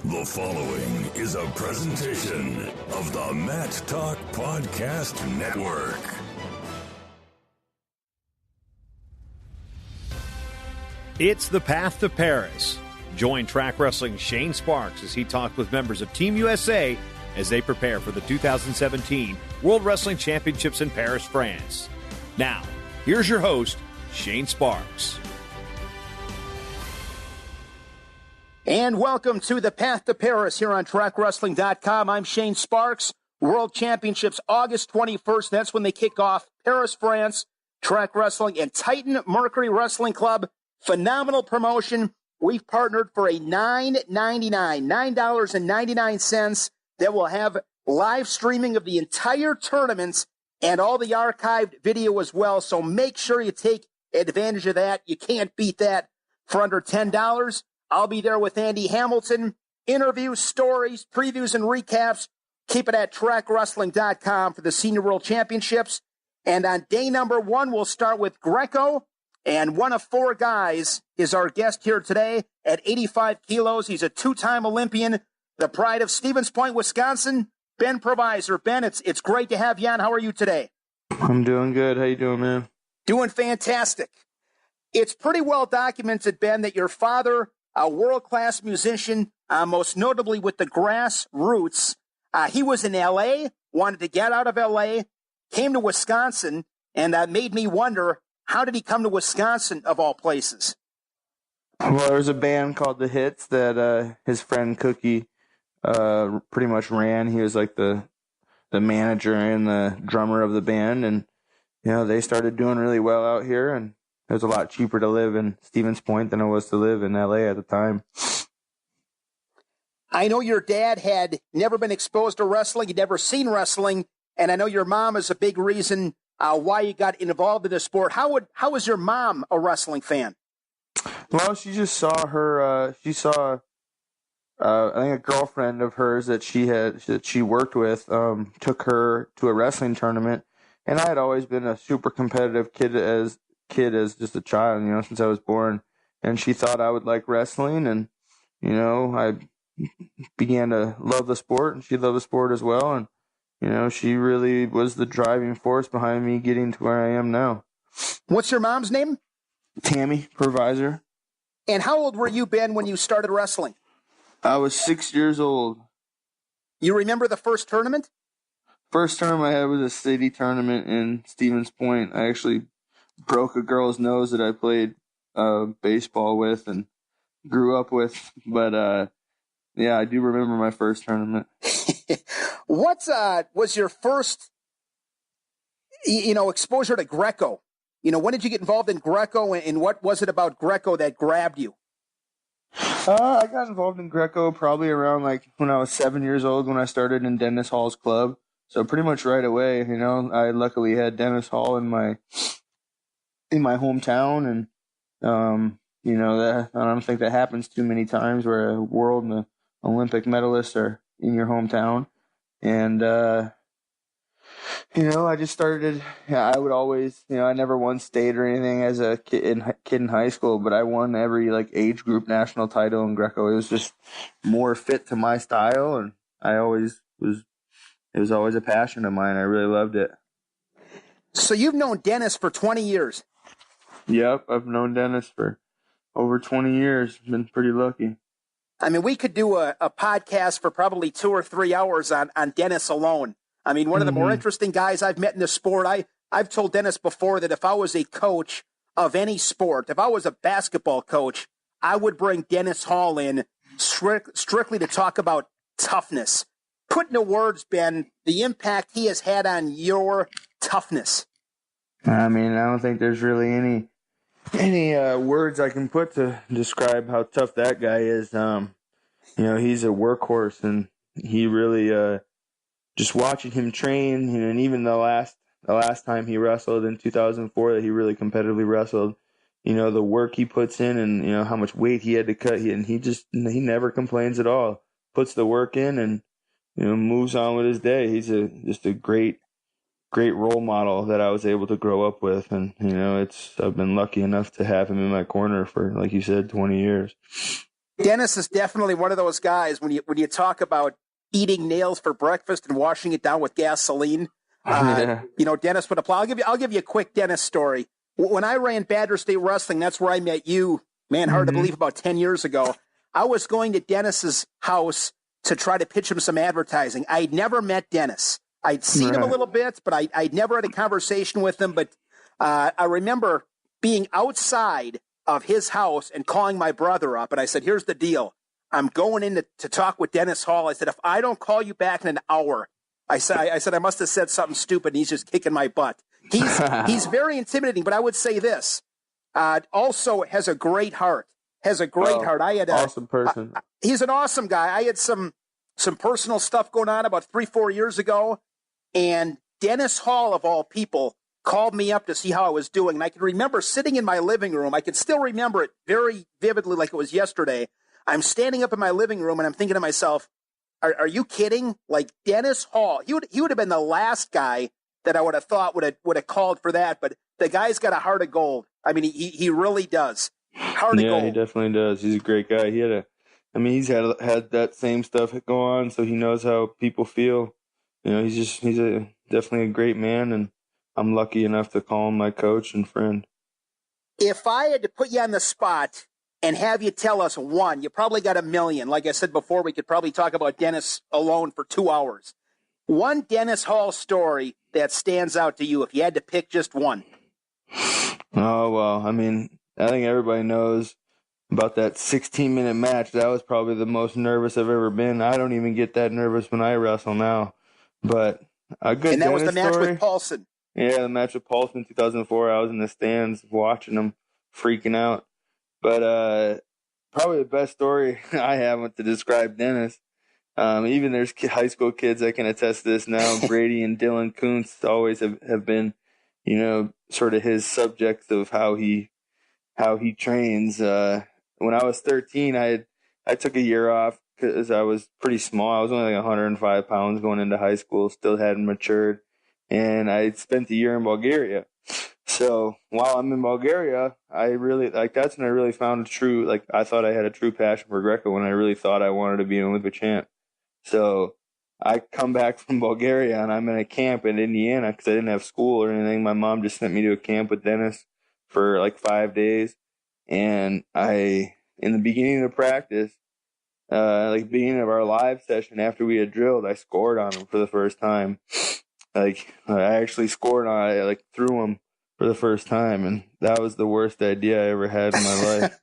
The following is a presentation of the Mat Talk Podcast Network. It's the path to Paris. Join track wrestling Shane Sparks as he talked with members of Team USA as they prepare for the 2017 World Wrestling Championships in Paris, France. Now, here's your host, Shane Sparks. And welcome to the Path to Paris here on TrackWrestling.com. I'm Shane Sparks. World Championships August 21st. That's when they kick off. Paris, France. Track Wrestling and Titan Mercury Wrestling Club. Phenomenal promotion. We've partnered for a $9.99 that will have live streaming of the entire tournaments and all the archived video as well. So make sure you take advantage of that. You can't beat that for under $10. I'll be there with Andy Hamilton. Interviews, stories, previews, and recaps. Keep it at TrackWrestling.com for the Senior World Championships. And on day number one, we'll start with Greco. And one of four guys is our guest here today at 85 kilos. He's a two-time Olympian, the pride of Stevens Point, Wisconsin, Ben Provisor. Ben, it's great to have you on. How are you today? I'm doing good. How you doing, man? Doing fantastic. It's pretty well documented, Ben, that your father, a world-class musician, most notably with the Grassroots. He was in L.A., wanted to get out of L.A., came to Wisconsin, and that made me wonder, how did he come to Wisconsin, of all places? Well, there was a band called The Hits that his friend Cookie pretty much ran. He was like the manager and the drummer of the band, and you know they started doing really well out here, and it was a lot cheaper to live in Stevens Point than it was to live in L.A. at the time. I know your dad had never been exposed to wrestling. He'd never seen wrestling. And I know your mom is a big reason why you got involved in the sport. How was your mom a wrestling fan? Well, she just saw her, I think a girlfriend of hers that she worked with took her to a wrestling tournament. And I had always been a super competitive kid as just a child, you know, since I was born. And she thought I would like wrestling, and you know, I began to love the sport, and she loved the sport as well. And you know, she really was the driving force behind me getting to where I am now. What's your mom's name? PanAm Provisor. And how old were you, Ben, when you started wrestling? I was 6 years old. You remember the first tournament? First tournament I had was a city tournament in Stevens Point. I actually broke a girl's nose that I played baseball with and grew up with. But yeah, I do remember my first tournament. What was your first, exposure to Greco? You know, when did you get involved in Greco, and what was it about Greco that grabbed you? I got involved in Greco probably around like when I was 7 years old, when I started in Dennis Hall's club. So pretty much right away, you know, I luckily had Dennis Hall in my hometown, and you know, that I don't think that happens too many times where a world and an Olympic medalists are in your hometown. And you know, I just started. I would always, you know, I never won state or anything as a kid in high school, but I won every like age group national title in Greco. It was just more fit to my style, and I always was. It was always a passion of mine. I really loved it. So you've known Dennis for 20 years. Yep, I've known Dennis for over 20 years. Been pretty lucky. I mean, we could do a podcast for probably 2 or 3 hours on Dennis alone. I mean, one of the more interesting guys I've met in the sport. I've told Dennis before that if I was a coach of any sport, if I was a basketball coach, I would bring Dennis Hall in strictly to talk about toughness. Put into words, Ben, the impact he has had on your toughness. I mean, I don't think there's really any words I can put to describe how tough that guy is. You know, he's a workhorse, and he really just watching him train, you know, and even the last time he wrestled in 2004 that he really competitively wrestled, you know, the work he puts in, and you know how much weight he had to cut, and he never complains at all. Puts the work in, and you know, moves on with his day. He's just a great role model that I was able to grow up with. And, you know, I've been lucky enough to have him in my corner for, like you said, 20 years. Dennis is definitely one of those guys when you talk about eating nails for breakfast and washing it down with gasoline. Dennis would apply. I'll give you a quick Dennis story. When I ran Badger State Wrestling, that's where I met you. Man, hard to believe, about 10 years ago. I was going to Dennis's house to try to pitch him some advertising. I'd never met Dennis. I'd seen him a little bit, but I'd never had a conversation with him. But I remember being outside of his house and calling my brother up. And I said, here's the deal. I'm going in to talk with Dennis Hall. I said, if I don't call you back in an hour, I said I must have said something stupid, and he's just kicking my butt. He's very intimidating, but I would say this. Also has a great heart. I had awesome person. He's an awesome guy. I had some personal stuff going on about 3-4 years ago, and Dennis Hall, of all people, called me up to see how I was doing. And I can remember sitting in my living room. I can still remember it very vividly, like it was yesterday. I'm standing up in my living room, and I'm thinking to myself, are you kidding? Like, Dennis Hall, he would have been the last guy that I would have thought would have called for that. But the guy's got a heart of gold. I mean, he really does. Heart of gold. Yeah, he definitely does. He's a great guy. He's had that same stuff go on, so he knows how people feel. He's definitely a great man, and I'm lucky enough to call him my coach and friend. If I had to put you on the spot and have you tell us one, you probably got a million. Like I said before, we could probably talk about Dennis alone for 2 hours. One Dennis Hall story that stands out to you, if you had to pick just one. Oh, well, I think everybody knows about that 16-minute match. That was probably the most nervous I've ever been. I don't even get that nervous when I wrestle now. But a good And that Dennis was the match story. with Paulson. Yeah, the match with Paulson in 2004. I was in the stands watching him, freaking out. But probably the best story I have to describe Dennis. Even there's high school kids that can attest to this now. Brady and Dylan Kuntz always have been, sort of his subjects of how he trains. When I was 13, I took a year off because I was pretty small. I was only like 105 pounds going into high school, still hadn't matured. And I spent a year in Bulgaria. So while I'm in Bulgaria, I really that's when I really found I thought I had a true passion for Greco, when I really thought I wanted to be an Olympic champ. So I come back from Bulgaria and I'm in a camp in Indiana because I didn't have school or anything. My mom just sent me to a camp with Dennis for like 5 days. And in the beginning of practice, beginning of our live session after we had drilled, I scored on him for the first time. I actually scored on it. I threw him for the first time, and that was the worst idea I ever had in my life.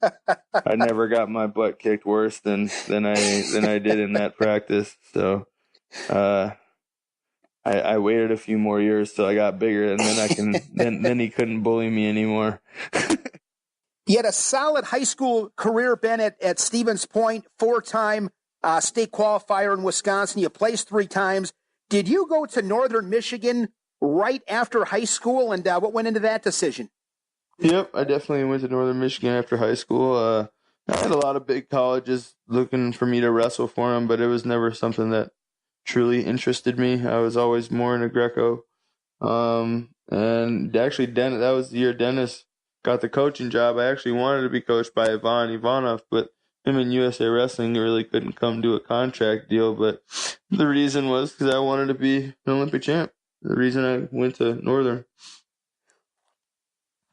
I never got my butt kicked worse than I did in that practice. So I waited a few more years till I got bigger, and then then he couldn't bully me anymore. You had a solid high school career, Ben, at Stevens Point, 4-time state qualifier in Wisconsin. You placed 3 times. Did you go to Northern Michigan right after high school, and what went into that decision? Yep, I definitely went to Northern Michigan after high school. I had a lot of big colleges looking for me to wrestle for them, but it was never something that truly interested me. I was always more into Greco. And actually, that was the year Dennis got the coaching job. I actually wanted to be coached by Ivan Ivanov, but him and USA Wrestling really couldn't come to a contract deal. But the reason was because I wanted to be an Olympic champ. The reason I went to Northern.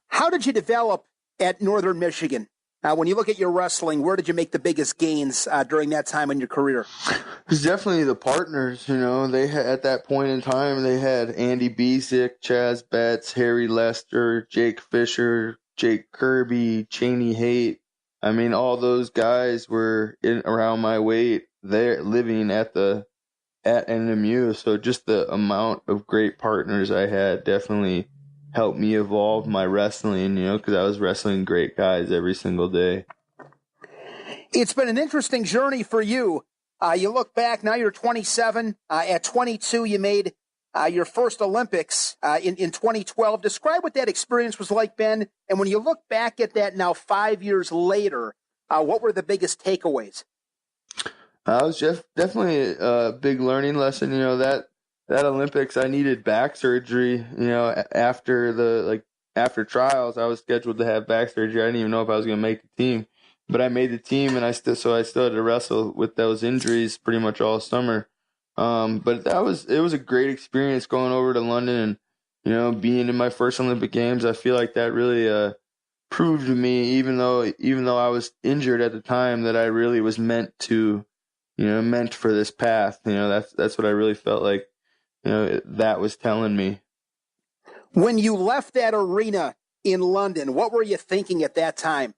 How did you develop at Northern Michigan? When you look at your wrestling, where did you make the biggest gains during that time in your career? It's definitely the partners. They had, at that point in time, they had Andy Besick, Chaz Betts, Harry Lester, Jake Fisher, Jake Kirby, Cheney Haight. All those guys were around my weight. They're living at NMU. So just the amount of great partners I had definitely helped me evolve my wrestling, because I was wrestling great guys every single day. It's been an interesting journey for you. You look back, now you're 27. At 22, you made your first Olympics in 2012. Describe what that experience was like, Ben. And when you look back at that now 5 years later, what were the biggest takeaways? It was just definitely a big learning lesson. That Olympics, I needed back surgery. After trials, I was scheduled to have back surgery. I didn't even know if I was going to make the team. but I made the team, and I still had to wrestle with those injuries pretty much all summer. But it was a great experience going over to London and being in my first Olympic Games. I feel like that really proved to me, even though I was injured at the time, that I really was meant for this path. That's what I really felt like. That was telling me. When you left that arena in London, what were you thinking at that time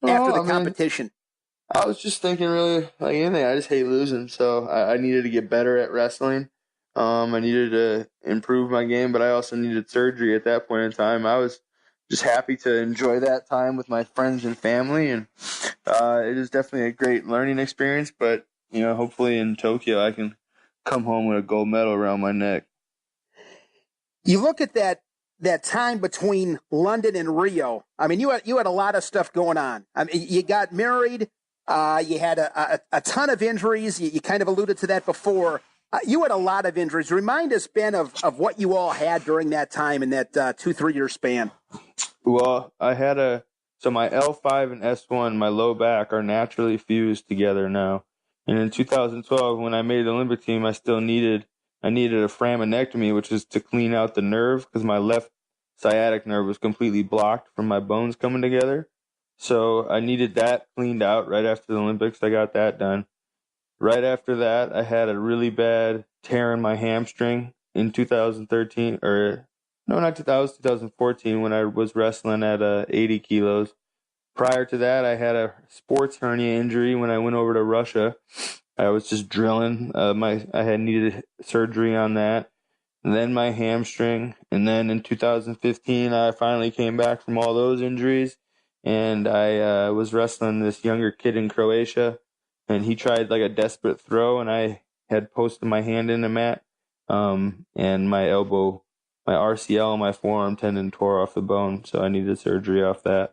after the competition? I was just thinking really like anything. I just hate losing, so I needed to get better at wrestling. I needed to improve my game, but I also needed surgery at that point in time. I was just happy to enjoy that time with my friends and family, and it is definitely a great learning experience. But hopefully in Tokyo I can come home with a gold medal around my neck. You look at that time between London and Rio. I mean, you had a lot of stuff going on. I mean, you got married. You had a ton of injuries. You kind of alluded to that before. You had a lot of injuries. Remind us, Ben, of what you all had during that time in that 2-3 year span. Well, I had my L5 and S1, my low back, are naturally fused together now. And in 2012, when I made the Olympic team, I needed a foraminectomy, which is to clean out the nerve because my left sciatic nerve was completely blocked from my bones coming together. So I needed that cleaned out right after the Olympics. I got that done. Right after that, I had a really bad tear in my hamstring in 2013, or no, not 2014, when I was wrestling at 80 kilos. Prior to that, I had a sports hernia injury when I went over to Russia. I was just drilling. I had needed surgery on that. And then my hamstring. And then in 2015, I finally came back from all those injuries. And I was wrestling this younger kid in Croatia. And he tried like a desperate throw, and I had posted my hand in the mat. And my elbow, my RCL and my forearm tendon tore off the bone. So I needed surgery off that.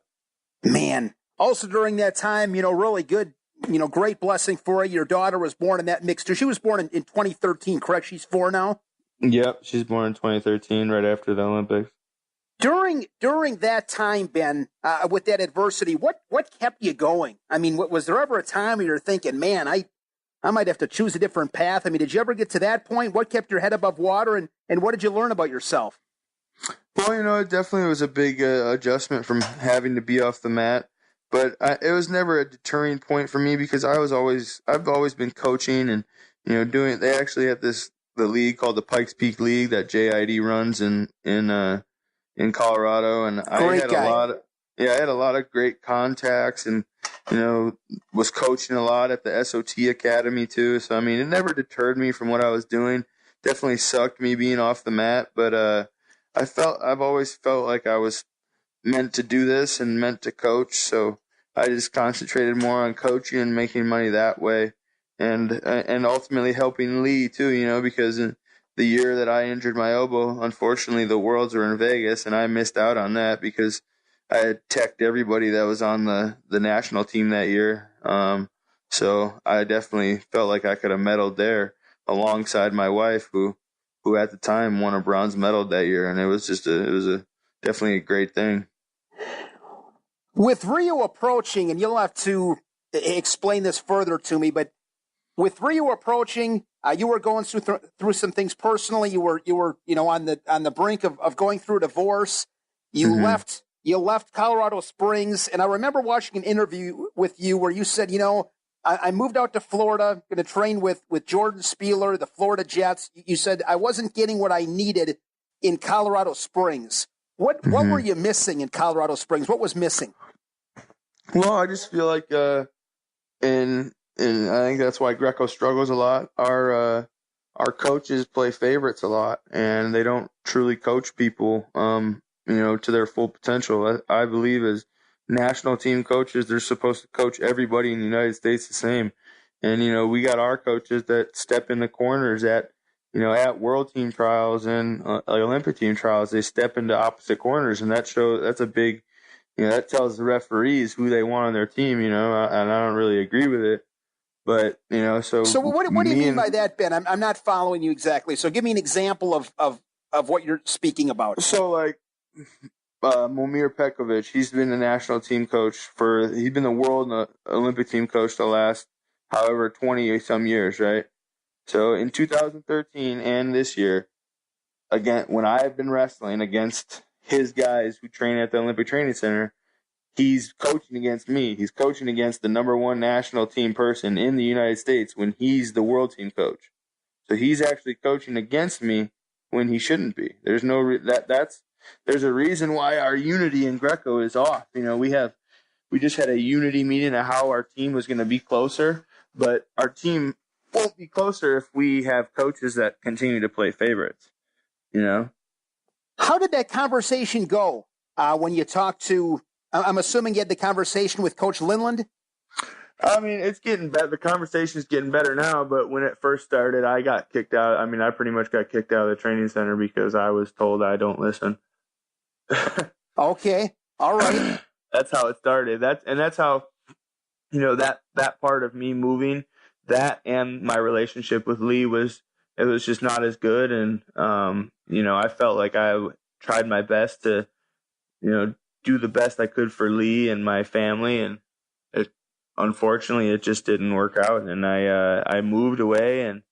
Man. Also during that time, really good, great blessing for you. Your daughter was born in that mix too. She was born in 2013, correct? She's 4 now? Yep, she's born in 2013, right after the Olympics. During that time, Ben, with that adversity, what kept you going? I mean, was there ever a time where you're thinking, man, I might have to choose a different path? I mean, did you ever get to that point? What kept your head above water, and what did you learn about yourself? Well, it definitely was a big adjustment from having to be off the mat, but it was never a deterring point for me because I've always been coaching and doing. They actually had the league called the Pikes Peak League that JID runs in Colorado, and I had a lot of great contacts, and was coaching a lot at the SOT Academy too. So I mean, it never deterred me from what I was doing. Definitely sucked me being off the mat, but I've always felt like I was meant to do this and meant to coach. So I just concentrated more on coaching and making money that way, and ultimately helping Lee too. Because in the year that I injured my elbow, unfortunately, the Worlds were in Vegas, and I missed out on that because I had teched everybody that was on the national team that year. So I definitely felt like I could have medaled there alongside my wife, who at the time won a bronze medal that year, and it was definitely a great thing. With Rio approaching, and you'll have to explain this further to me, but with Rio approaching, you were going through some things personally. You were on the brink of going through a divorce. You left Colorado Springs, and I remember watching an interview with you where you said, I moved out to Florida, going to train with Jordan Spieler, the Florida Jets. You said I wasn't getting what I needed in Colorado Springs. What were you missing in Colorado Springs? What was missing? Well, I just feel like, and I think that's why Greco struggles a lot. Our coaches play favorites a lot, and they don't truly coach people, to their full potential. I believe as national team coaches, they're supposed to coach everybody in the United States the same. And, we got our coaches that step in the corners at world team trials and Olympic team trials. They step into opposite corners, and that's a big, that tells the referees who they want on their team, and I don't really agree with it. But, So what do you mean by that, Ben? I'm not following you exactly. So give me an example of what you're speaking about. So, like, Momir Pekovic. He's been the national team coach he's been the world and the Olympic team coach the last, however, 20 some years, right? So in 2013 and this year, again, when I've been wrestling against his guys who train at the Olympic Training Center, he's coaching against me. He's coaching against the number one national team person in the United States when he's the world team coach. So he's actually coaching against me when he shouldn't be. There's there's a reason why our unity in Greco is off. You know, we just had a unity meeting of how our team was going to be closer, but our team won't be closer if we have coaches that continue to play favorites. You know, how did that conversation go when you talked to? I'm assuming you had the conversation with Coach Lindland. I mean, it's getting better. The conversation's getting better now, but when it first started, I got kicked out. I mean, I pretty much got kicked out of the training center because I was told I don't listen. Okay. All right. That's how it started. That's how, you know, that part of me moving, that and my relationship with Lee was just not as good. And, you know, I felt like I tried my best to, you know, do the best I could for Lee and my family. And unfortunately, it just didn't work out. And I moved away, and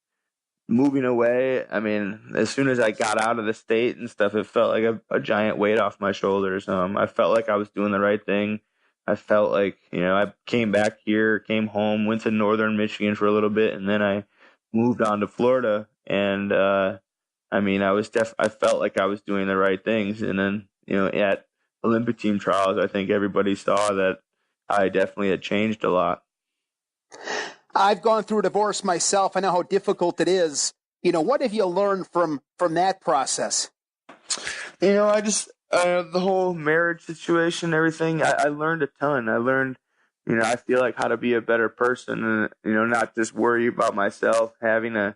moving away, I mean, as soon as I got out of the state and stuff, it felt like a giant weight off my shoulders. I felt like I was doing the right thing. I felt like, you know, I came back here, came home, went to northern Michigan for a little bit, and then I moved on to Florida. And, I mean, I felt like I was doing the right things. And then, you know, at Olympic team trials, I think everybody saw that I definitely had changed a lot. I've gone through a divorce myself. I know how difficult it is. You know, what have you learned from that process? You know, the whole marriage situation, everything, I learned a ton. I learned, you know, I feel like how to be a better person and, you know, not just worry about myself. Having a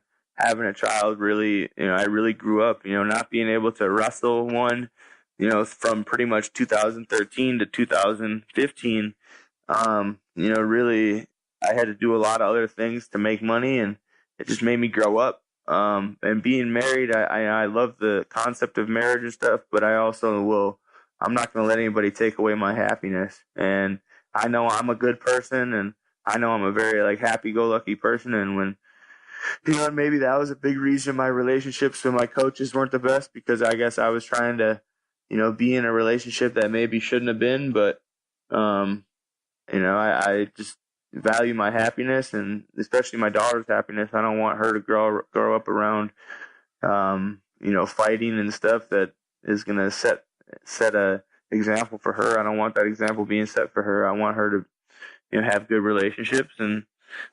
child really, you know, I really grew up, you know, not being able to wrestle one, you know, from pretty much 2013 to 2015, you know, really, I had to do a lot of other things to make money, and it just made me grow up. And being married, I love the concept of marriage and stuff, but I'm not going to let anybody take away my happiness. And I know I'm a good person, and I know I'm a very like happy-go-lucky person. And when, you know, maybe that was a big reason my relationships with my coaches weren't the best, because I guess I was trying to, you know, be in a relationship that maybe shouldn't have been. But, you know, I just value my happiness, and especially my daughter's happiness. I don't want her to grow up around, you know, fighting and stuff that is going to set a example for her. I don't want that example being set for her. I want her to, you know, have good relationships. And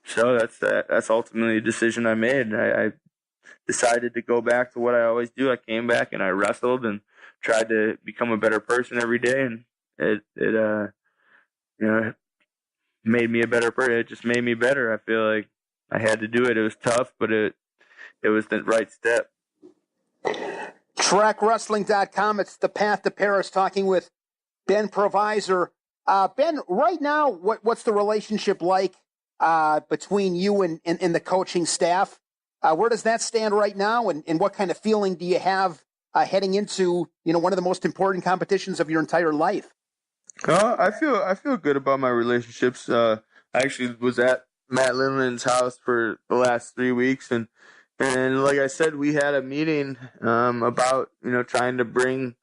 so that's ultimately a decision I made. I decided to go back to what I always do. I came back and I wrestled and tried to become a better person every day. And it you know, made me a better person. It just made me better. I feel like I had to do it. It was tough, but it was the right step. TrackWrestling.com. It's the Path to Paris, talking with Ben Provisor. Ben, right now, what's the relationship like between you and the coaching staff? Where does that stand right now, and what kind of feeling do you have heading into, you know, one of the most important competitions of your entire life? I feel good about my relationships. I actually was at Matt Lindland's house for the last 3 weeks, and like I said, we had a meeting about, you know, trying to bring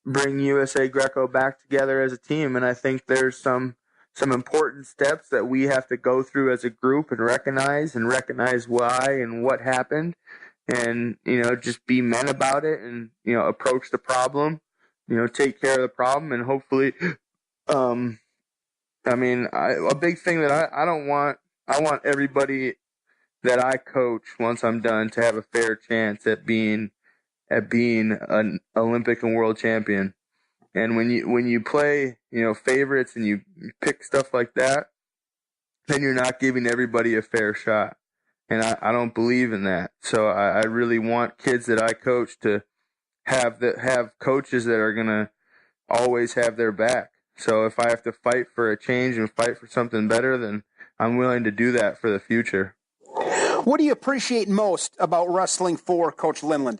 USA Greco back together as a team. And I think there's some important steps that we have to go through as a group and recognize why and what happened, and, you know, just be men about it, and, you know, approach the problem, you know, take care of the problem, and hopefully. I mean, a big thing that I want everybody that I coach once I'm done to have a fair chance at being an Olympic and world champion. And when you play, you know, favorites and you pick stuff like that, then you're not giving everybody a fair shot. And I don't believe in that. So I really want kids that I coach to have coaches that are gonna always have their back. So if I have to fight for a change and fight for something better, then I'm willing to do that for the future. What do you appreciate most about wrestling for Coach Lindland?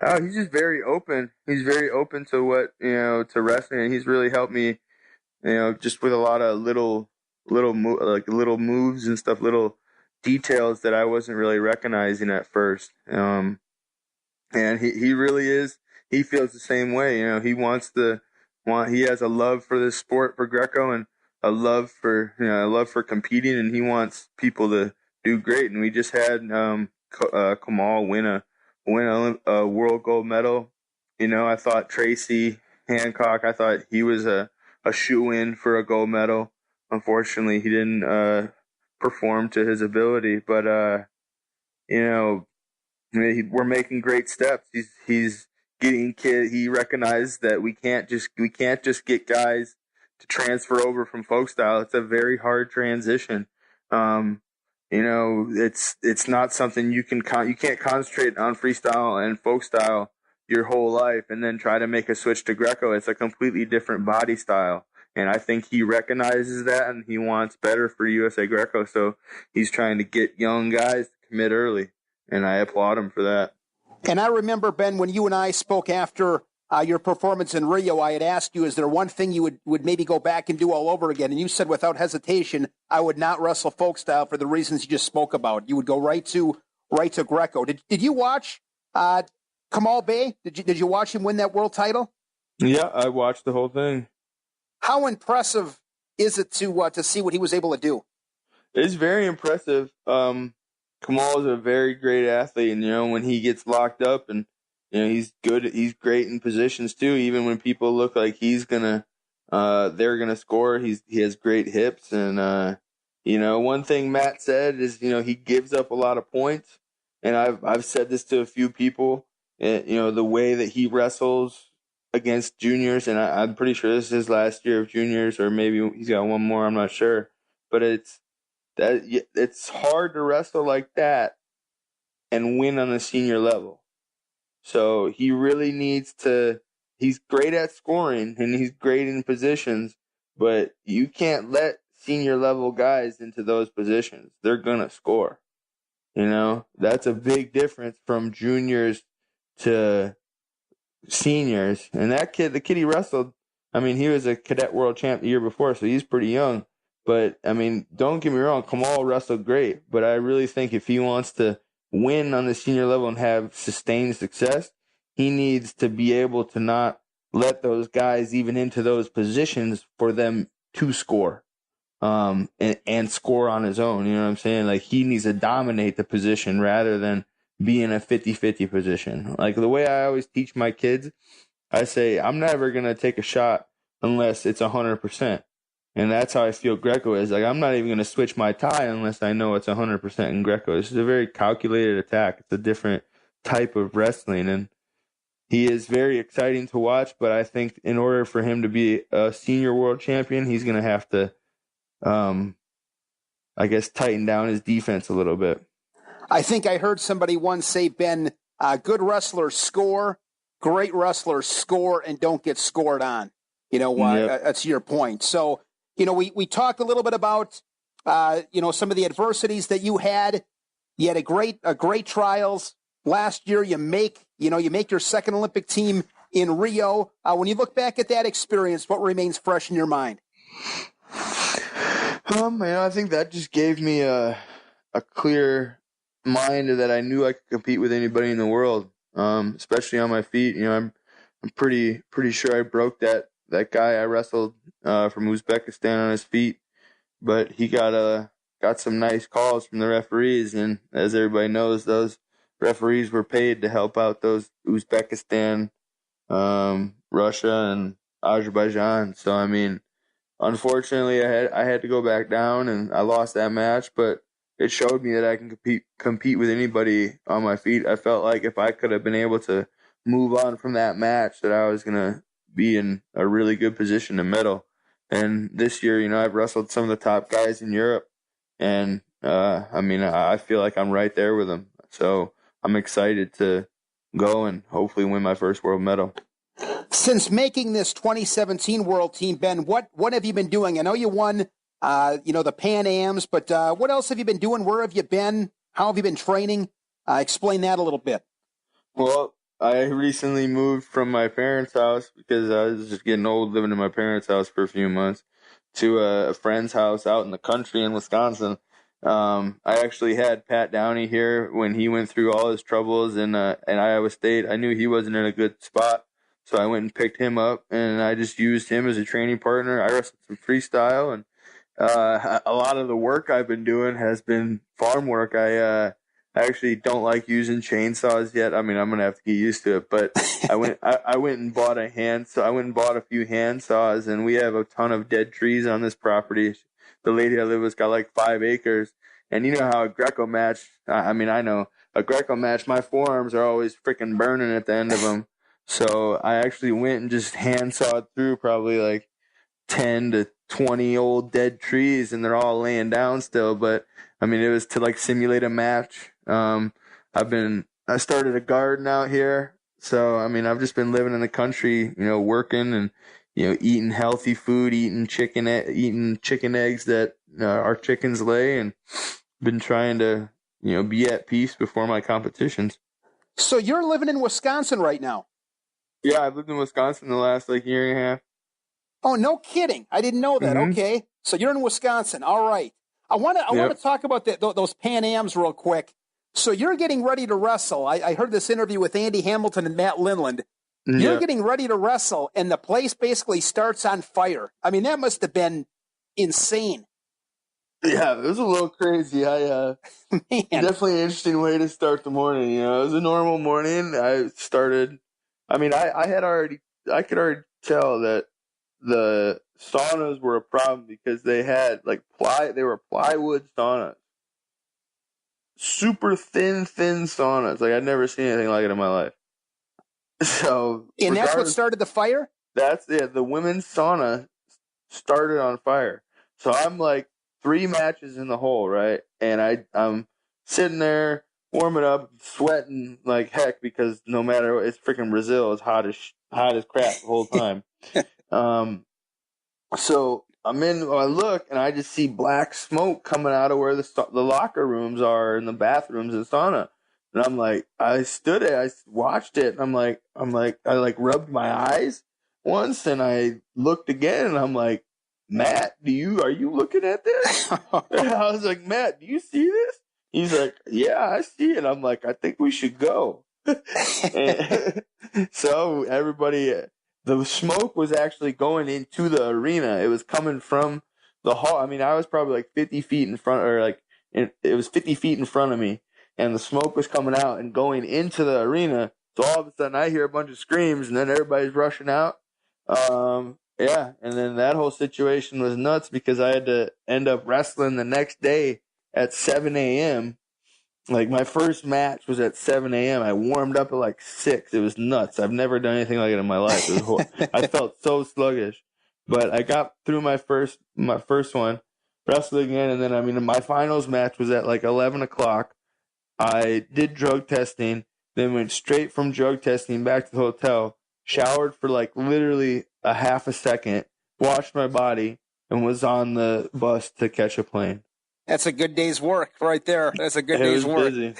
Oh, he's just very open. He's very open to what, to wrestling, and he's really helped me, just with a lot of little moves and stuff, little details that I wasn't really recognizing at first. And he really is. He feels the same way. He he has a love for this sport, for Greco, and a love for competing, and he wants people to do great. And we just had Kamal win a world gold medal. I thought Tracy Hancock, I thought he was a shoe-in for a gold medal. Unfortunately, he didn't perform to his ability, but we're making great steps. He's getting He recognized that we can't just get guys to transfer over from folk style. It's a very hard transition. It's not something you can't concentrate on freestyle and folk style your whole life and then try to make a switch to Greco. It's a completely different body style. And I think he recognizes that, and he wants better for USA Greco. So he's trying to get young guys to commit early, and I applaud him for that. And I remember, Ben, when you and I spoke after your performance in Rio, I had asked you, is there one thing you would maybe go back and do all over again? And you said without hesitation, I would not wrestle folk style for the reasons you just spoke about. You would go right to Greco. Did you watch Kamal Bey? Did you watch him win that world title? Yeah, I watched the whole thing. How impressive is it to see what he was able to do? It's very impressive. Kamal is a very great athlete, and when he gets locked up, and he's good. He's great in positions too. Even when people look like they're gonna score, he has great hips. And one thing Matt said is he gives up a lot of points, and I've said this to a few people. The way that he wrestles against juniors, and I'm pretty sure this is his last year of juniors, or maybe he's got one more. I'm not sure, but it's hard to wrestle like that and win on a senior level. So he really needs to. He's great at scoring and he's great in positions, but you can't let senior level guys into those positions. They're gonna score. That's a big difference from juniors to seniors. And that kid, the kid he wrestled, he was a cadet world champ the year before, so he's pretty young. But, don't get me wrong, Kamal wrestled great. But I really think if he wants to win on the senior level and have sustained success, he needs to be able to not let those guys even into those positions for them to score and score on his own. You know what I'm saying? Like, he needs to dominate the position rather than be in a 50-50 position. Like, the way I always teach my kids, I say, I'm never going to take a shot unless it's 100%. And that's how I feel Greco is. Like, I'm not even going to switch my tie unless I know it's 100% in Greco. This is a very calculated attack. It's a different type of wrestling. And he is very exciting to watch, but I think in order for him to be a senior world champion, he's going to have to, tighten down his defense a little bit. I think I heard somebody once say, Ben, good wrestlers score, great wrestlers score, and don't get scored on. Yep. That's your point. So, we talked a little bit about, some of the adversities that you had. You had a great trials last year. You make your second Olympic team in Rio. When you look back at that experience, what remains fresh in your mind? I think that just gave me a clear mind that I knew I could compete with anybody in the world, especially on my feet. I'm pretty sure I broke that guy I wrestled from Uzbekistan on his feet, but he got some nice calls from the referees, and as everybody knows, those referees were paid to help out those Uzbekistan, Russia, and Azerbaijan. So unfortunately, I had to go back down, and I lost that match, but it showed me that I can compete with anybody on my feet. I felt like if I could have been able to move on from that match, that I was going to be in a really good position to medal. And this year, I've wrestled some of the top guys in Europe, and I feel like I'm right there with them. So I'm excited to go and hopefully win my first world medal. Since making this 2017 World Team, Ben, what have you been doing? I know you won, the PanAms, but what else have you been doing? Where have you been? How have you been training? Explain that a little bit. Well, I recently moved from my parents' house because I was just getting old living in my parents' house for a few months to a friend's house out in the country in Wisconsin. I actually had Pat Downey here when he went through all his troubles in Iowa State. I knew he wasn't in a good spot, so I went and picked him up, and I just used him as a training partner. I wrestled some freestyle, and a lot of the work I've been doing has been farm work. I actually don't like using chainsaws yet. I mean, I'm gonna have to get used to it. But I went and bought I went and bought a few hand saws, and we have a ton of dead trees on this property. The lady I live with got like 5 acres, and you know how a Greco match. I mean, I know a Greco match. My forearms are always freaking burning at the end of them. So I actually went and just hand sawed through probably like 10 to 20 old dead trees, and they're all laying down still. But I mean, it was to like simulate a match. I started a garden out here. So, I mean, I've just been living in the country, working and, eating healthy food, eating chicken eggs that our chickens lay, and been trying to, be at peace before my competitions. So you're living in Wisconsin right now? Yeah, I've lived in Wisconsin the last year and a half. Oh, no kidding. I didn't know that. Mm-hmm. Okay. So you're in Wisconsin. All right. I want to talk about those PanAms real quick. So you're getting ready to wrestle. I heard this interview with Andy Hamilton and Matt Lindland. You're getting ready to wrestle, and the place basically starts on fire. I mean, that must have been insane. Yeah, it was a little crazy. Definitely an interesting way to start the morning. It was a normal morning. I could already tell that the saunas were a problem because they had they were plywood saunas. Super thin saunas. I'd never seen anything like it in my life. So, and that's what started the fire? The women's sauna started on fire. So I'm 3 matches in the hole, right? And I'm sitting there warming up, sweating like heck because no matter what, it's freaking Brazil. It's hot as crap the whole time. So I look and I just see black smoke coming out of where the locker rooms are in the bathrooms and sauna. And I stood it, I watched it, and I rubbed my eyes once and I looked again and I'm like, Matt, are you looking at this? And I was like, Matt, do you see this? He's like, yeah, I see it. I'm like, I think we should go. So everybody, the smoke was actually going into the arena. It was coming from the hall. I mean, I was probably 50 feet in front, it was 50 feet in front of me, and the smoke was coming out and going into the arena. So all of a sudden I hear a bunch of screams, and then everybody's rushing out. Yeah, and then that whole situation was nuts because I had to end up wrestling the next day at 7 a.m. My first match was at 7 a.m. I warmed up at 6. It was nuts. I've never done anything like it in my life. It was I felt so sluggish. But I got through my first one, wrestled again, and then, my finals match was at 11 o'clock. I did drug testing, then went straight from drug testing back to the hotel, showered for literally a half a second, washed my body, and was on the bus to catch a plane. That's a good day's work right there. That's a good day's work. Busy.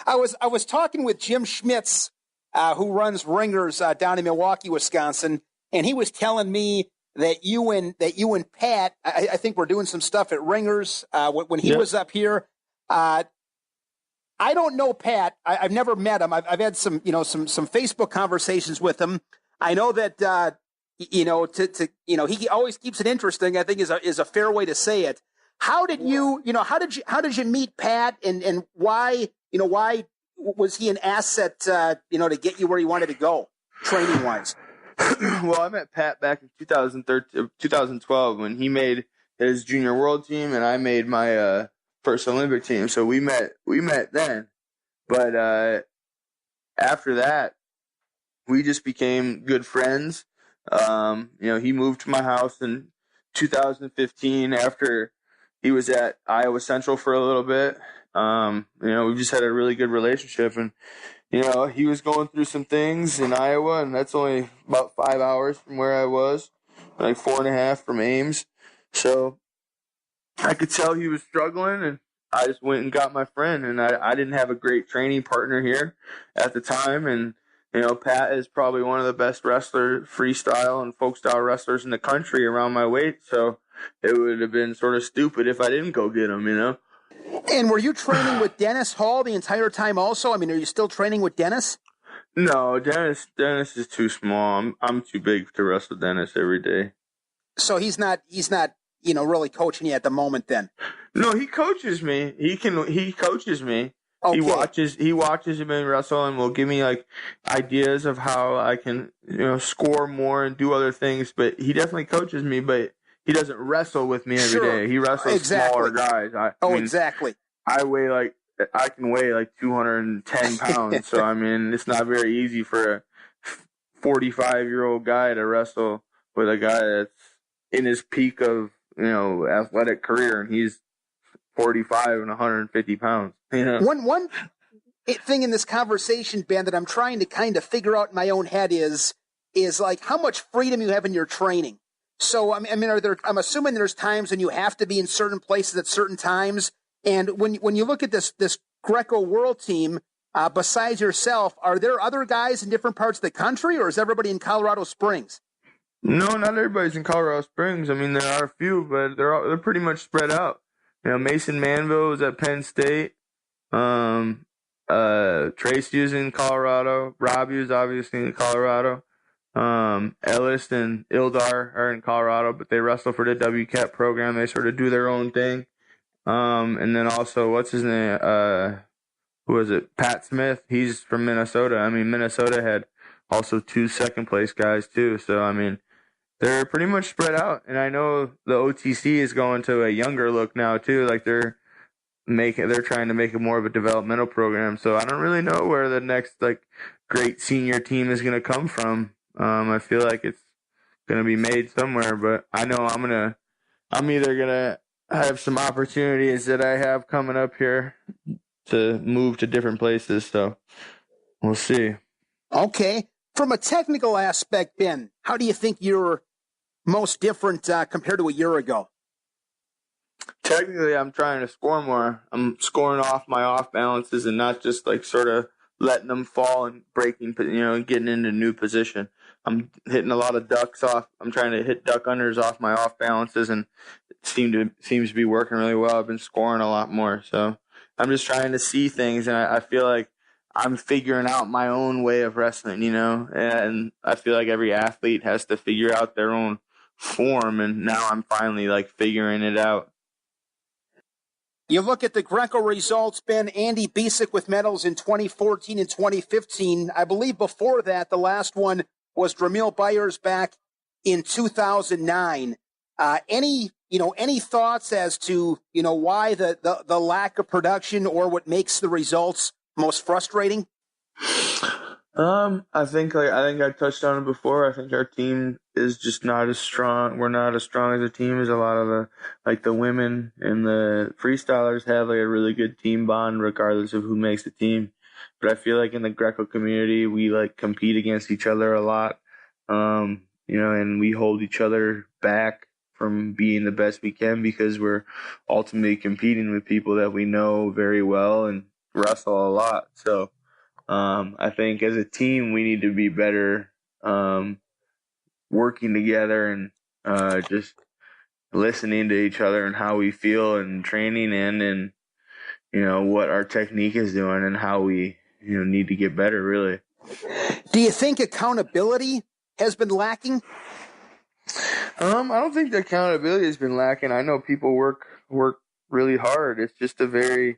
I was talking with Jim Schmitz, who runs Ringers down in Milwaukee, Wisconsin, and he was telling me that you and Pat, I think we're doing some stuff at Ringers when he was up here. I don't know Pat. I've never met him. I've had some Facebook conversations with him. I know that he always keeps it interesting, I think is a fair way to say it. How did you meet Pat, and why was he an asset to get you where you wanted to go training wise? Well, I met Pat back in 2012 when he made his junior world team and I made my first Olympic team. So we met then. But after that, we just became good friends. He moved to my house in 2015 after he was at Iowa Central for a little bit. We just had a really good relationship, and he was going through some things in Iowa, and that's only about 5 hours from where I was, 4.5 from Ames. So I could tell he was struggling, and I just went and got my friend, and I didn't have a great training partner here at the time, and Pat is probably one of the best freestyle and folk style wrestlers in the country around my weight. So it would have been sort of stupid if I didn't go get him, And were you training with Dennis Hall the entire time also? I mean, are you still training with Dennis? No, Dennis is too small. I'm too big to wrestle Dennis every day. So he's not, really coaching you at the moment then? No, he coaches me. He coaches me. Okay. He watches me wrestle and will give me ideas of how I can, score more and do other things, but he definitely coaches me, but he doesn't wrestle with me every day. He wrestles smaller guys. Exactly. I can weigh 210 pounds, so it's not very easy for a 45-year-old guy to wrestle with a guy that's in his peak of, athletic career, and he's 45 and 150 pounds. One thing in this conversation, Ben, that I'm trying to kind of figure out in my own head is how much freedom you have in your training. So, I'm assuming there's times when you have to be in certain places at certain times. And when you look at this Greco World team, besides yourself, are there other guys in different parts of the country, or is everybody in Colorado Springs? No, not everybody's in Colorado Springs. There are a few, but they're pretty much spread out. Mason Manville is at Penn State. Tracy is in Colorado. Robbie is obviously in Colorado. Ellis and Ildar are in Colorado, but they wrestle for the WCAP program. They sort of do their own thing. And then also, what's his name? Who was it? Pat Smith. He's from Minnesota. Minnesota had also 2 second-place guys, too. So, they're pretty much spread out. And I know the OTC is going to a younger look now, too. They're trying to make it more of a developmental program. So I don't really know where the next, great senior team is going to come from. I feel like it's going to be made somewhere, but I know I'm either going to have some opportunities that I have coming up here to move to different places. So we'll see. Okay. From a technical aspect, Ben, how do you think you're most different compared to a year ago? Technically, I'm trying to score more. I'm scoring off my off balances and not just sort of letting them fall and breaking, and getting into new position. I'm hitting a lot of ducks off. I'm trying to hit duck unders off my off balances, and it seems to be working really well. I've been scoring a lot more, so I'm just trying to see things, and I feel like I'm figuring out my own way of wrestling, and I feel like every athlete has to figure out their own form, and now I'm finally figuring it out. You look at the Greco results, Ben. Andy Bisick with medals in 2014 and 2015. I believe before that, the last one was Dramil Byers back in 2009. Any thoughts as to, why the lack of production or what makes the results most frustrating? I think I touched on it before. I think our team is just not as strong. We're not as strong as a team as a lot of the women and the freestylers have a really good team bond regardless of who makes the team. But I feel like in the Greco community, we compete against each other a lot. And we hold each other back from being the best we can because we're ultimately competing with people that we know very well and wrestle a lot. So, I think as a team, we need to be better, working together and, just listening to each other and how we feel and training and, what our technique is doing and how we, need to get better, really. Do you think accountability has been lacking? I don't think the accountability has been lacking. I know people work really hard. It's just a very,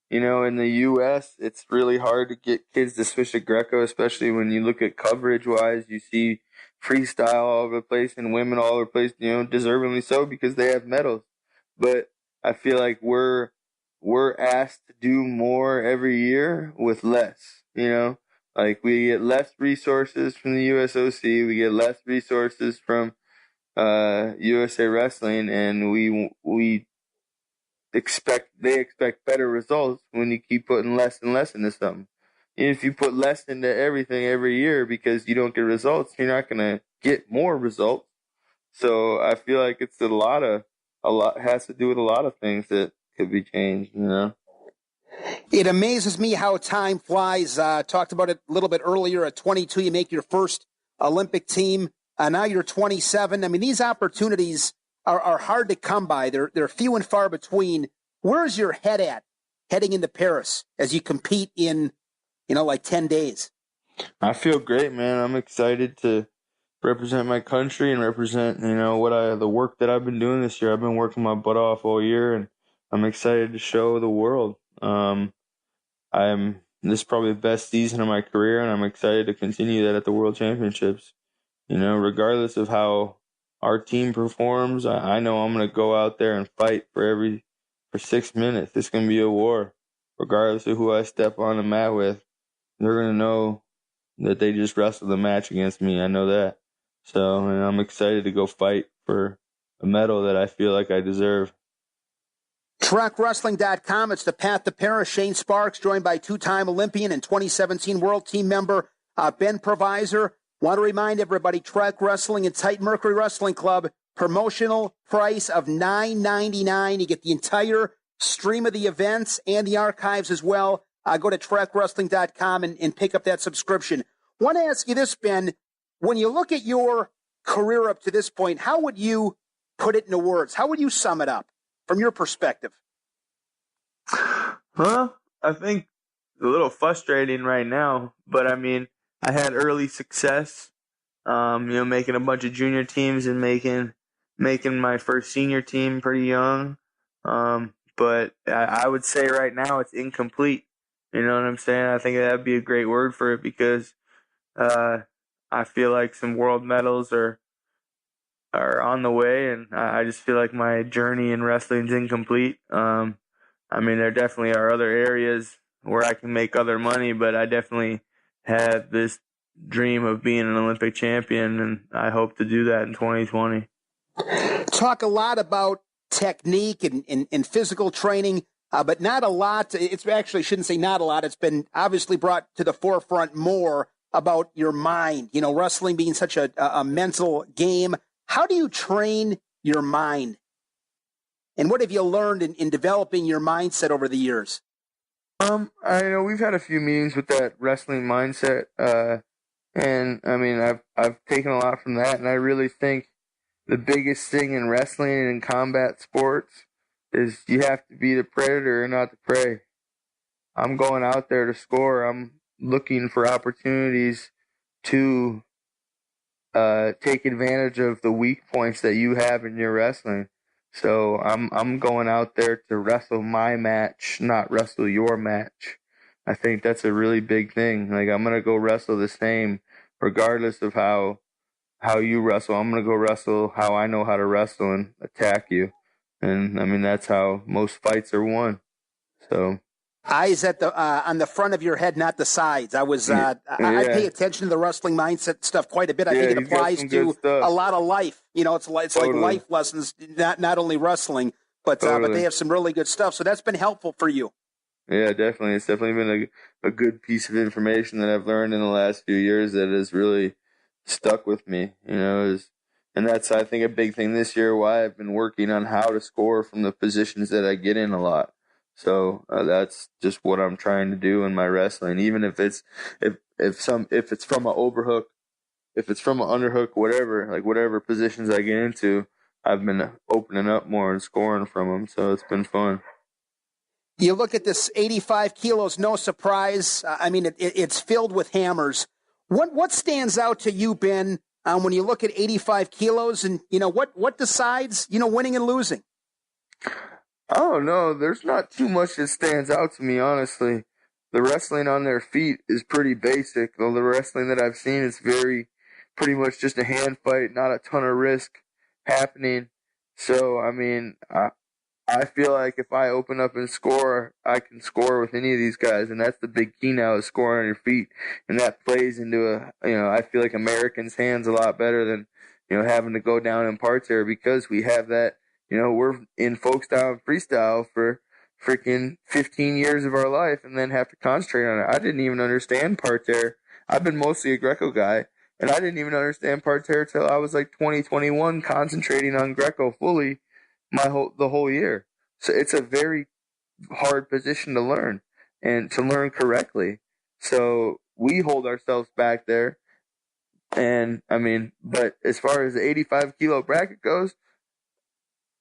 in the U.S., it's really hard to get kids to switch to Greco, especially when you look at coverage-wise. You see freestyle all over the place and women all over the place, deservingly so because they have medals. But I feel like we're asked to do more every year with less, we get less resources from the USOC, we get less resources from USA Wrestling, and they expect better results when you keep putting less and less into something. And if you put less into everything every year because you don't get results, you're not going to get more results. So I feel like it's a lot has to do with a lot of things that could be changed, It amazes me how time flies. Talked about it a little bit earlier. At 22, you make your first Olympic team. Now you're 27. I mean, these opportunities are hard to come by. They're few and far between. Where's your head at heading into Paris as you compete in, like 10 days? I feel great, man. I'm excited to represent my country and represent, the work that I've been doing this year. I've been working my butt off all year, and I'm excited to show the world. This is probably the best season of my career, and I'm excited to continue that at the World Championships. Regardless of how our team performs, I know I'm going to go out there and fight for 6 minutes. It's going to be a war. Regardless of who I step on the mat with, they're going to know that they just wrestled the match against me. I know that. So, I'm excited to go fight for a medal that I feel like I deserve. TrackWrestling.com. It's the path to Paris. Shane Sparks, joined by two-time Olympian and 2017 World Team member Ben Provisor. Want to remind everybody, Track Wrestling and Tight Mercury Wrestling Club, promotional price of $9.99. You get the entire stream of the events and the archives as well. Go to TrackWrestling.com and pick up that subscription. Want to ask you this, Ben. When you look at your career up to this point, how would you put it into words? How would you sum it up from your perspective? Well, I think a little frustrating right now, but I mean, I had early success, making a bunch of junior teams and making my first senior team pretty young. But I would say right now it's incomplete. You know what I'm saying? I think that'd be a great word for it because I feel like some world medals are on the way, and I just feel like my journey in wrestling's incomplete. There definitely are other areas where I can make other money, but I definitely have this dream of being an Olympic champion, and I hope to do that in 2020. Talk a lot about technique and physical training, but not a lot. It's actually, shouldn't say not a lot. It's been obviously brought to the forefront more about your mind. Wrestling being such a mental game. How do you train your mind? And what have you learned in developing your mindset over the years? I know we've had a few meetings with that wrestling mindset, and I've taken a lot from that, and I really think the biggest thing in wrestling and in combat sports is you have to be the predator and not the prey. I'm going out there to score. I'm looking for opportunities to take advantage of the weak points that you have in your wrestling. So I'm going out there to wrestle my match, not wrestle your match. I think that's a really big thing. Like, I'm going to go wrestle the same regardless of how you wrestle. I'm going to go wrestle how I know how to wrestle and attack you. And that's how most fights are won. So eyes at the on the front of your head, not the sides. I pay attention to the wrestling mindset stuff quite a bit. I think it applies to a lot of life. It's totally. Like life lessons, not only wrestling, but they have some really good stuff. So that's been helpful for you. Yeah, definitely. It's definitely been a good piece of information that I've learned in the last few years that has really stuck with me. And that's, I think, a big thing this year. Why I've been working on how to score from the positions that I get in a lot. So that's just what I'm trying to do in my wrestling. Even if it's from an overhook, if it's from an underhook, whatever positions I get into, I've been opening up more and scoring from them. So it's been fun. You look at this 85 kilos, no surprise. It's filled with hammers. What stands out to you, Ben, when you look at 85 kilos, and what decides winning and losing? Oh, no, there's not too much that stands out to me, honestly. The wrestling on their feet is pretty basic. Though the wrestling that I've seen is pretty much just a hand fight, not a ton of risk happening. So, I feel like if I open up and score, I can score with any of these guys. And that's the big key now, is scoring on your feet. And that plays into I feel like Americans' hands a lot better than, having to go down in parterre, because we have that. We're in folk style and freestyle for freaking 15 years of our life and then have to concentrate on it. I didn't even understand parterre. I've been mostly a Greco guy, and I didn't even understand parterre till I was like 2021, concentrating on Greco fully the whole year. So it's a very hard position to learn. and to learn correctly. So we hold ourselves back there. And but as far as the 85 kilo bracket goes,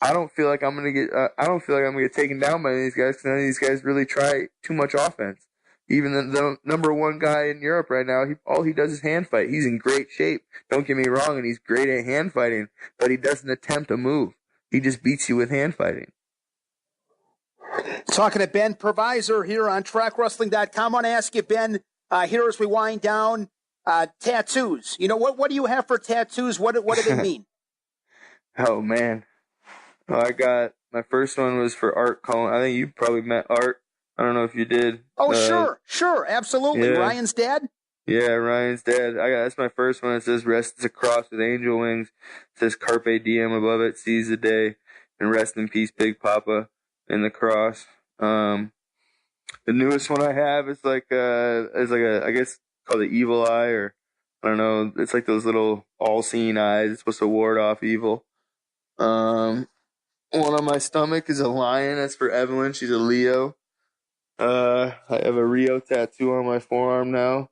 I don't feel like I'm gonna get taken down by these guys, because none of these guys really try too much offense. Even the number one guy in Europe right now, all he does is hand fight. He's in great shape. Don't get me wrong, and he's great at hand fighting, but he doesn't attempt a move. He just beats you with hand fighting. Talking to Ben Provisor here on TrackWrestling.com. I want to ask you, Ben, here as we wind down, tattoos. What do you have for tattoos? What do they mean? Oh, man. Well, my first one was for Art Cullen. I think you probably met Art. I don't know if you did. Oh, sure, absolutely. Yeah. Ryan's dad? Yeah, Ryan's dad. That's my first one. It says rest is a cross with angel wings. It says Carpe Diem above it, seize the day, and rest in peace, Big Papa, in the cross. The newest one I have is I guess called the evil eye, or I don't know. It's like those little all-seeing eyes. It's supposed to ward off evil. One on my stomach is a lion. That's for Evelyn. She's a Leo. I have a Rio tattoo on my forearm now.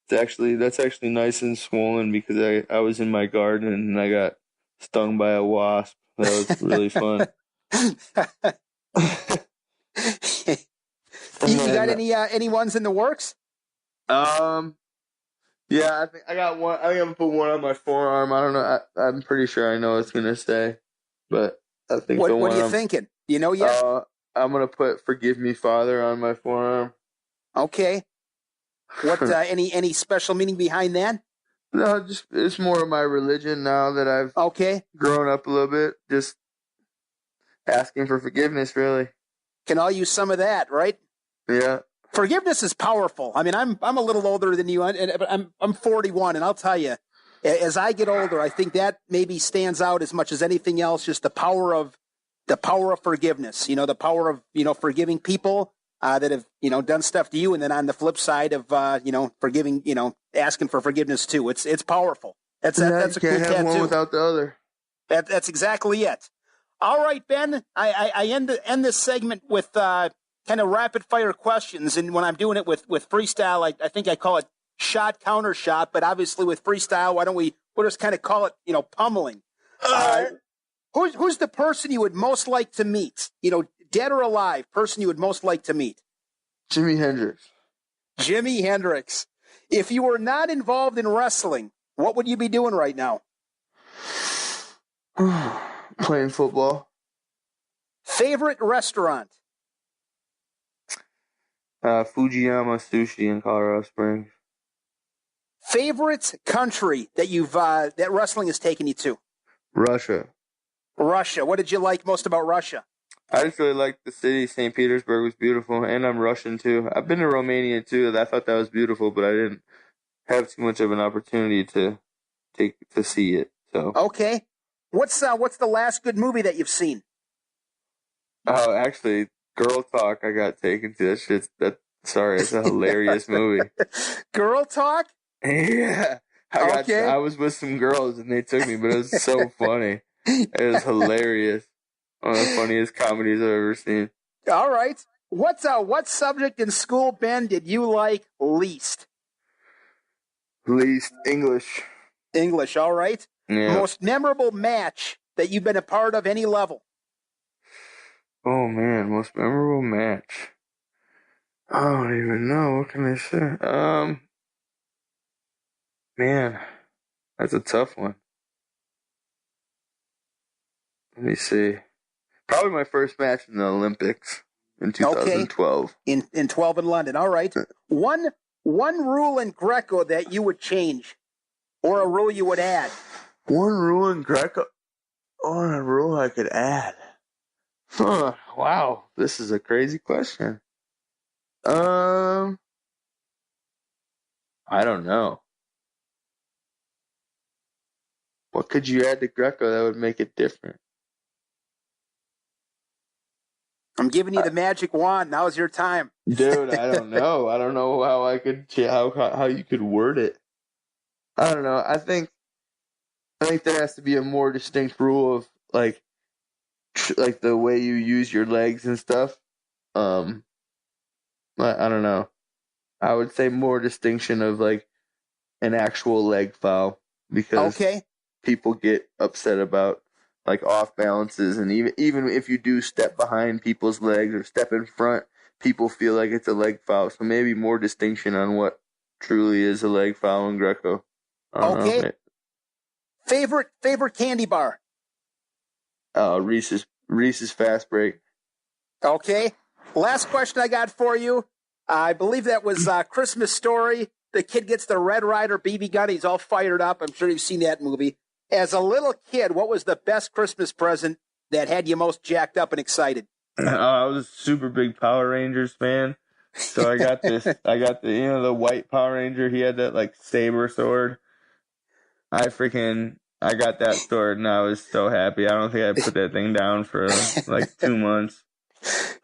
That's actually nice and swollen because I was in my garden and I got stung by a wasp. That was really fun. You got any ones in the works? Yeah, I think I got one. I think I'm gonna put one on my forearm. I don't know. I'm pretty sure I know it's gonna stay, but I think. What are you thinking? Do you know yet? I'm gonna put "Forgive Me, Father" on my forearm. Okay. What? Any special meaning behind that? No, just it's more of my religion now that I've grown up a little bit. Just asking for forgiveness, really. Can all use some of that, right? Yeah. Forgiveness is powerful. I mean, I'm a little older than you, but I'm 41, and I'll tell you, as I get older, I think that maybe stands out as much as anything else. Just the power of forgiveness. The power of forgiving people that have done stuff to you, and then on the flip side of forgiving, asking for forgiveness too. It's powerful. That's a cool tattoo. Can't have one without the other. That's exactly it. All right, Ben. I end this segment with kind of rapid fire questions, and when I'm doing it with freestyle, I think I call it shot counter shot. But obviously with freestyle, why don't we'll just kind of call it pummeling. Who's the person you would most like to meet? Dead or alive, person you would most like to meet? Jimi Hendrix. Jimi Hendrix. If you were not involved in wrestling, what would you be doing right now? Playing football. Favorite restaurant? Fujiyama Sushi in Colorado Springs. Favorite country that that wrestling has taken you to? Russia. Russia. What did you like most about Russia? I just really liked the city. St. Petersburg was beautiful, and I'm Russian too. I've been to Romania too. I thought that was beautiful, but I didn't have too much of an opportunity to see it. So okay, what's the last good movie that you've seen? Oh, actually, Girl Talk. I got taken to it's a hilarious movie. Girl Talk? Yeah. I was with some girls and they took me, but it was so funny. It was hilarious. One of the funniest comedies I've ever seen. All right. What subject in school, Ben, did you like least? Least English. English, all right. Yeah. Most memorable match that you've been a part of, any level? Oh, man. Most memorable match. I don't even know. What can I say? Man, that's a tough one. Let me see. Probably my first match in the Olympics in 2012. Okay. In 12 in London. All right. One rule in Greco that you would change, or a rule you would add. One rule in Greco, or a rule I could add. Huh. Wow. This is a crazy question. I don't know. What could you add to Greco that would make it different? I'm giving you the magic wand. Now's your time. Dude, I don't know. I don't know how I could how you could word it. I don't know. I think there has to be a more distinct rule of like the way you use your legs and stuff. Like I don't know. I would say more distinction of like an actual leg foul, because people get upset about like off balances, and even if you do step behind people's legs or step in front, people feel like it's a leg foul. So maybe more distinction on what truly is a leg foul in Greco. I don't know. Favorite candy bar? Reese's Fast Break. Okay. Last question I got for you. I believe that was Christmas Story. The kid gets the Red Ryder BB gun. He's all fired up. I'm sure you've seen that movie. As a little kid, what was the best Christmas present that had you most jacked up and excited? I was a super big Power Rangers fan. So I got the white Power Ranger. He had that like saber sword. I got that sword and I was so happy. I don't think I put that thing down for like 2 months.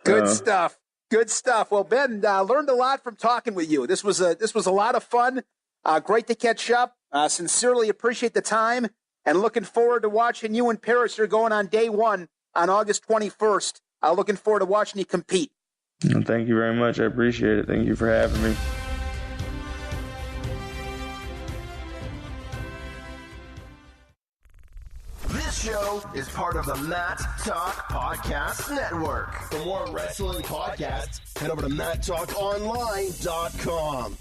Good stuff. Good stuff. Well, Ben, learned a lot from talking with you. This was a lot of fun. Great to catch up. Sincerely appreciate the time, and looking forward to watching you in Paris. You're going on day 1 on August 21st. Looking forward to watching you compete. Well, thank you very much. I appreciate it. Thank you for having me. This show is part of the Matt Talk Podcast Network. For more wrestling podcasts, head over to MattTalkOnline.com.